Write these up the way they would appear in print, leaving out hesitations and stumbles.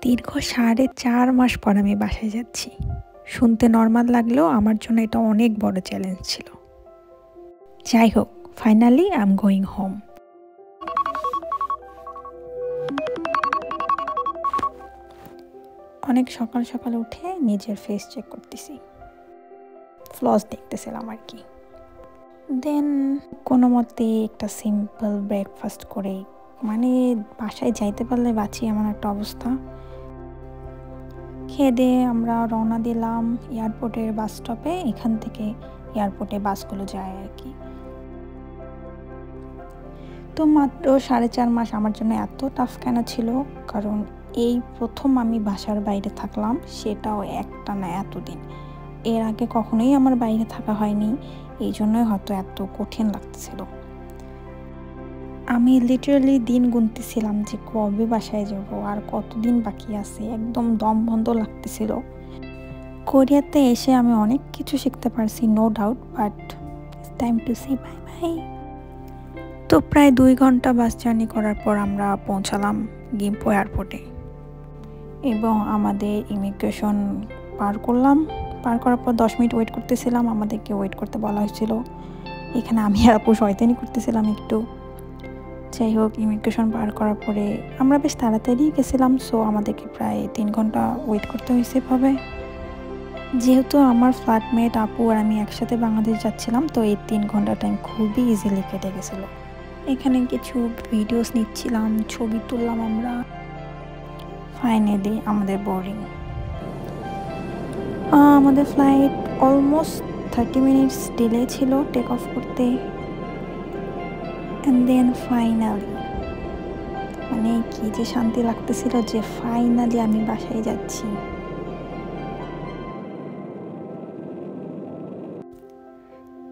দীর্ঘ 4.5 মাস পর আমি বাসায় যাচ্ছি। শুনতে নরমাল লাগলেও আমার জন্য এটা অনেক বড় চ্যালেঞ্জ ছিল। যাই হোক, finally I am going home. অনেক সকাল সকাল উঠে নিজের ফেস চেক করতেছি, ফ্লস দেখতেছিলাম আর কি। দেন কোনো মতে একটা সিম্পল ব্রেকফাস্ট করে, মানে বাসায় যাইতে পারলে বাঁচি এমন একটা অবস্থা। খেয়ে দিয়ে আমরা রওনা দিলাম এয়ারপোর্টের বাস স্টপে। এখান থেকে এয়ারপোর্টে বাসগুলো যায় আর কি। তো মাত্র 4.5 মাস আমার জন্য এত টাফ কেন ছিল, কারণ এই প্রথম আমি বাসার বাইরে থাকলাম, সেটাও একটা না এতদিন। এর আগে কখনোই আমার বাইরে থাকা হয়নি, এই জন্যই হয়তো এত কঠিন লাগতেছিল। আমি লিটারালি দিন গুনতেছিলাম যে কবে বাসায় যাব আর কতদিন বাকি আছে, একদম দম বন্ধ লাগতেছিল। কোরিয়াতে এসে আমি অনেক কিছু শিখতে পারছি, no doubt, but it's time to say bye bye. তো প্রায় 2 ঘন্টা বাস জার্নি করার পর আমরা পৌঁছালাম গিম্পো এয়ারপোর্টে এবং আমাদের ইমিগ্রেশন পার করলাম। পার করার পর 10 মিনিট ওয়েট করতেছিলাম, আমাদেরকে ওয়েট করতে বলা হয়েছিল। এখানে আমি আর আপু শয়তানি করতেছিলাম একটু। যাই হোক, ইমিগ্রেশন পার করার পরে আমরা বেশ তাড়াতাড়ি গেছিলাম, সো আমাদেরকে প্রায় 3 ঘন্টা ওয়েট করতে হয়েছে এভাবে। যেহেতু আমার ফ্ল্যাটমেট আপু আর আমি একসাথে বাংলাদেশ যাচ্ছিলাম, তো এই 3 ঘন্টা টাইম খুবই ইজিলি কেটে গেছিলো। এখানে কিছু ভিডিওস নিচ্ছিলাম, ছবি তুললাম আমরা। ফাইনালি আমাদের বোর্ডিং। আমাদের ফ্লাইট অলমোস্ট 30 মিনিটস ডিলে ছিল টেক অফ করতে। অ্যান্ড দেন ফাইনালি, মানে কি যে শান্তি লাগতেছিল যে ফাইনালি আমি বাসায় যাচ্ছি।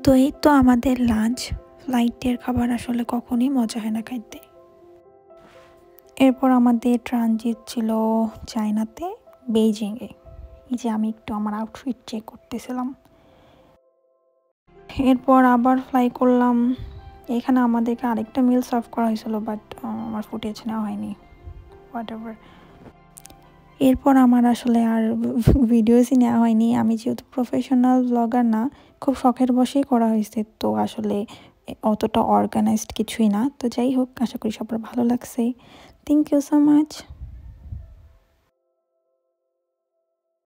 তো এই তো আমাদের লাঞ্চ। ফ্লাইটের খাবার আসলে কখনই মজা হয় না খাইতে। এরপর আমাদের ট্রানজিট ছিল চায়নাতে, বেইজিংয়ে। এই যে আমি একটু আমার আউটফিট চেক করতেছিলাম। এরপর আবার ফ্লাই করলাম। এখানে আমাদেরকে আরেকটা মিল সার্ভ করা হয়েছিল, বাট আমার ফুটেজ নেওয়া হয়নি, হোয়াটএভার। এরপর আমার আসলে আর ভিডিওসই নেওয়া হয়নি। আমি যেহেতু প্রফেশনাল ব্লগার না, খুব শখের বশেই করা হয়েছে, তো আসলে অতটা অর্গানাইজড কিছুই না। তো যাই হোক, আশা করি সবার ভালো লাগছে। Thank you so much.